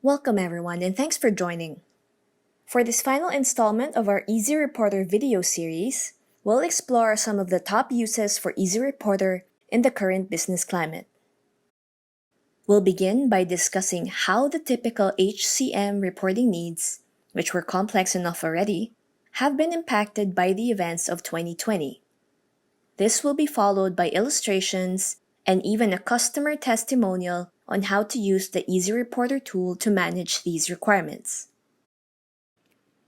Welcome everyone and thanks for joining. For this final installment of our Easy Reporter video series, we'll explore some of the top uses for Easy Reporter in the current business climate. We'll begin by discussing how the typical HCM reporting needs, which were complex enough already, have been impacted by the events of 2020. This will be followed by illustrations and even a customer testimonial on how to use the Easy Reporter tool to manage these requirements.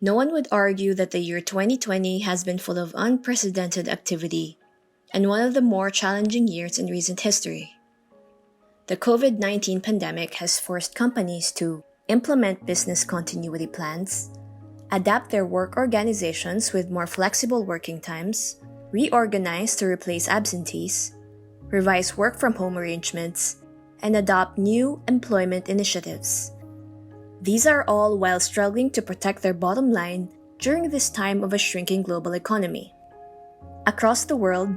No one would argue that the year 2020 has been full of unprecedented activity and one of the more challenging years in recent history. The COVID-19 pandemic has forced companies to implement business continuity plans, adapt their work organizations with more flexible working times, reorganize to replace absentees, revise work-from-home arrangements, and adopt new employment initiatives. These are all while struggling to protect their bottom line during this time of a shrinking global economy. Across the world,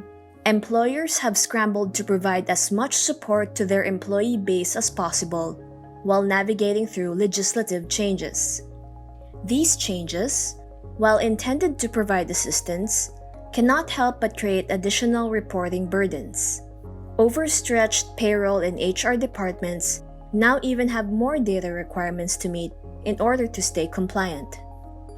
employers have scrambled to provide as much support to their employee base as possible while navigating through legislative changes. These changes, while intended to provide assistance, cannot help but create additional reporting burdens. Overstretched payroll and HR departments now even have more data requirements to meet in order to stay compliant.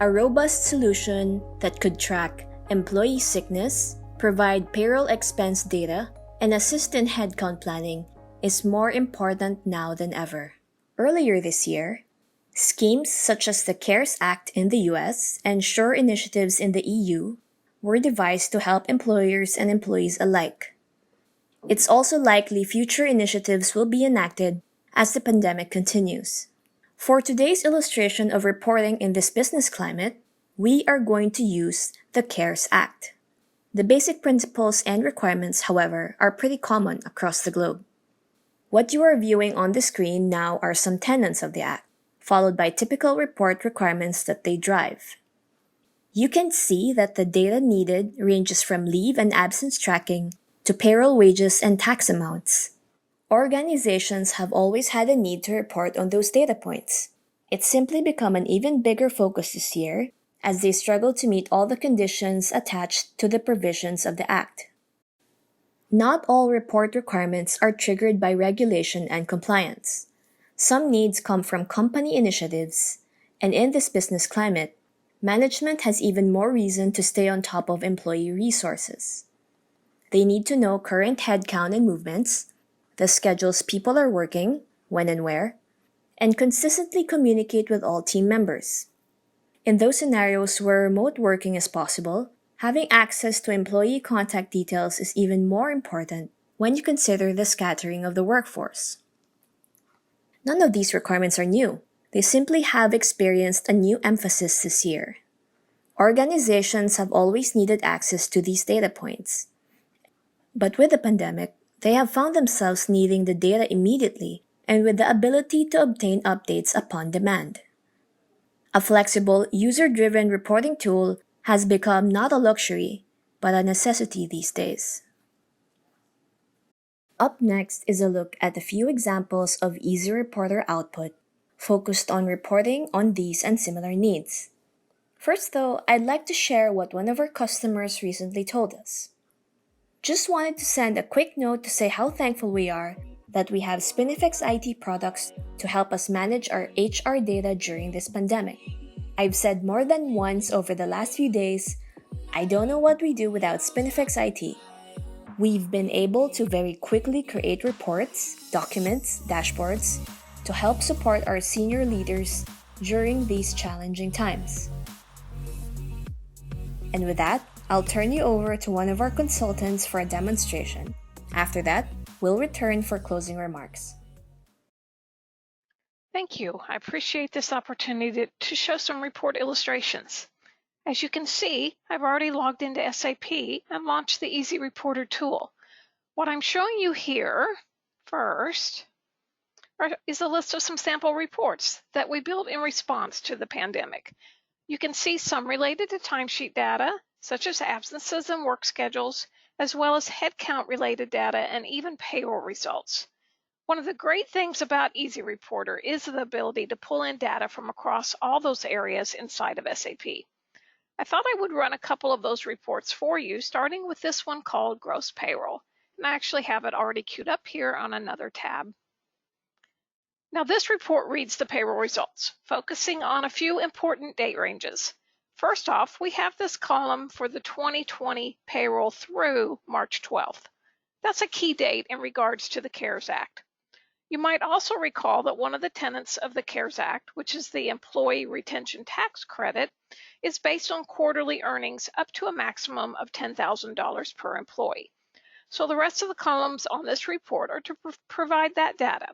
A robust solution that could track employee sickness, provide payroll expense data, and assist in headcount planning is more important now than ever. Earlier this year, schemes such as the CARES Act in the US and SURE initiatives in the EU were devised to help employers and employees alike. It's also likely future initiatives will be enacted as the pandemic continues. For today's illustration of reporting in this business climate, we are going to use the CARES Act. The basic principles and requirements, however, are pretty common across the globe. What you are viewing on the screen now are some tenets of the Act, followed by typical report requirements that they drive. You can see that the data needed ranges from leave and absence tracking to payroll wages and tax amounts. Organizations have always had a need to report on those data points. It's simply become an even bigger focus this year as they struggle to meet all the conditions attached to the provisions of the Act. Not all report requirements are triggered by regulation and compliance. Some needs come from company initiatives, and in this business climate, management has even more reason to stay on top of employee resources. They need to know current headcount and movements, the schedules people are working, when and where, and consistently communicate with all team members. In those scenarios where remote working is possible, having access to employee contact details is even more important when you consider the scattering of the workforce. None of these requirements are new. They simply have experienced a new emphasis this year. Organizations have always needed access to these data points. But with the pandemic, they have found themselves needing the data immediately and with the ability to obtain updates upon demand. A flexible, user-driven reporting tool has become not a luxury, but a necessity these days. Up next is a look at a few examples of Easy Reporter output focused on reporting on these and similar needs. First though, I'd like to share what one of our customers recently told us. Just wanted to send a quick note to say how thankful we are that we have Spinifex IT products to help us manage our HR data during this pandemic. I've said more than once over the last few days, I don't know what we do without Spinifex IT. We've been able to very quickly create reports, documents, dashboards to help support our senior leaders during these challenging times. And with that, I'll turn you over to one of our consultants for a demonstration. After that, we'll return for closing remarks. Thank you. I appreciate this opportunity to show some report illustrations. As you can see, I've already logged into SAP and launched the Easy Reporter tool. What I'm showing you here first is a list of some sample reports that we built in response to the pandemic. You can see some related to timesheet data, such as absences and work schedules, as well as headcount related data and even payroll results. One of the great things about Easy Reporter is the ability to pull in data from across all those areas inside of SAP. I thought I would run a couple of those reports for you, starting with this one called Gross Payroll. And I actually have it already queued up here on another tab. Now this report reads the payroll results, focusing on a few important date ranges. First off, we have this column for the 2020 payroll through March 12th. That's a key date in regards to the CARES Act. You might also recall that one of the tenets of the CARES Act, which is the Employee Retention Tax Credit, is based on quarterly earnings up to a maximum of $10,000 per employee. So the rest of the columns on this report are to provide that data.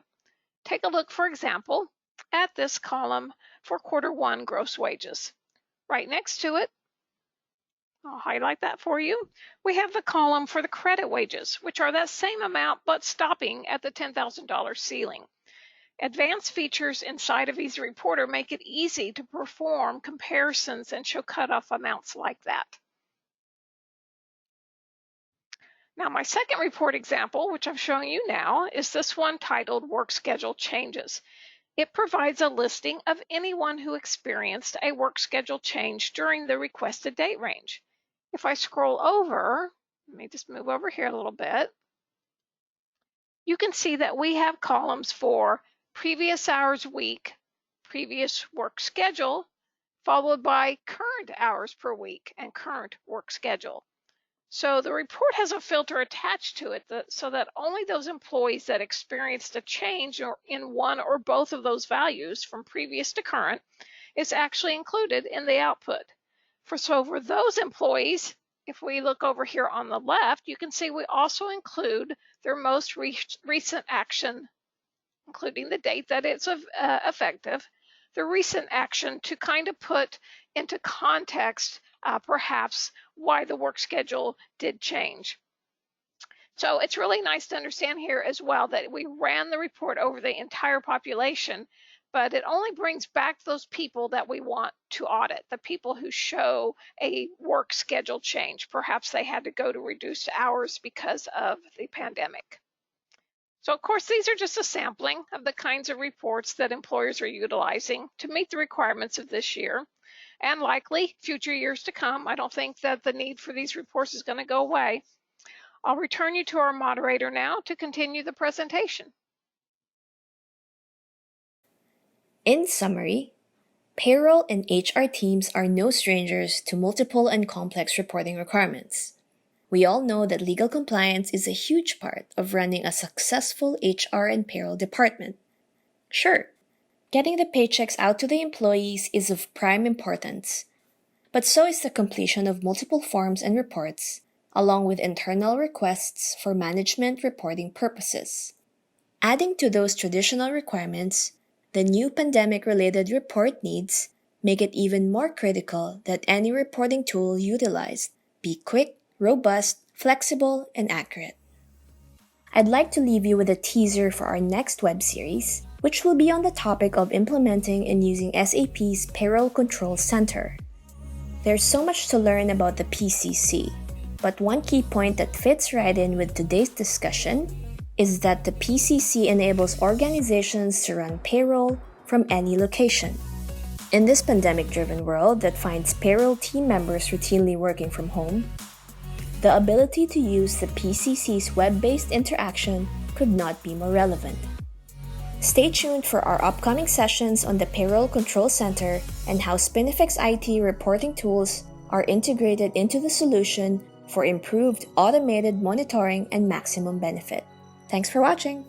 Take a look, for example, at this column for Q1 gross wages. Right next to it, I'll highlight that for you, we have the column for the credit wages, which are that same amount but stopping at the $10,000 ceiling. Advanced features inside of Easy Reporter make it easy to perform comparisons and show cutoff amounts like that. Now, my second report example, which I'm showing you now, is this one titled Work Schedule Changes. It provides a listing of anyone who experienced a work schedule change during the requested date range. If I scroll over, let me just move over here a little bit, you can see that we have columns for previous hours week, previous work schedule, followed by current hours per week and current work schedule. So the report has a filter attached to it so that only those employees that experienced a change in one or both of those values from previous to current is actually included in the output. So for those employees, if we look over here on the left, you can see we also include their most recent action, including the date that it's effective, the recent action to kind of put into context perhaps why the work schedule did change. So it's really nice to understand here as well that we ran the report over the entire population, but it only brings back those people that we want to audit, the people who show a work schedule change. Perhaps they had to go to reduced hours because of the pandemic. So of course, these are just a sampling of the kinds of reports that employers are utilizing to meet the requirements of this year. And likely future years to come. I don't think that the need for these reports is going to go away. I'll return you to our moderator now to continue the presentation. In summary, payroll and HR teams are no strangers to multiple and complex reporting requirements. We all know that legal compliance is a huge part of running a successful HR and payroll department. Sure, getting the paychecks out to the employees is of prime importance, but so is the completion of multiple forms and reports, along with internal requests for management reporting purposes. Adding to those traditional requirements, the new pandemic-related report needs make it even more critical that any reporting tool utilized be quick, robust, flexible, and accurate. I'd like to leave you with a teaser for our next web series, which will be on the topic of implementing and using SAP's Payroll Control Center. There's so much to learn about the PCC, but one key point that fits right in with today's discussion is that the PCC enables organizations to run payroll from any location. In this pandemic-driven world that finds payroll team members routinely working from home, the ability to use the PCC's web-based interaction could not be more relevant. Stay tuned for our upcoming sessions on the Payroll Control Center and how Spinifex IT reporting tools are integrated into the solution for improved automated monitoring and maximum benefit. Thanks for watching!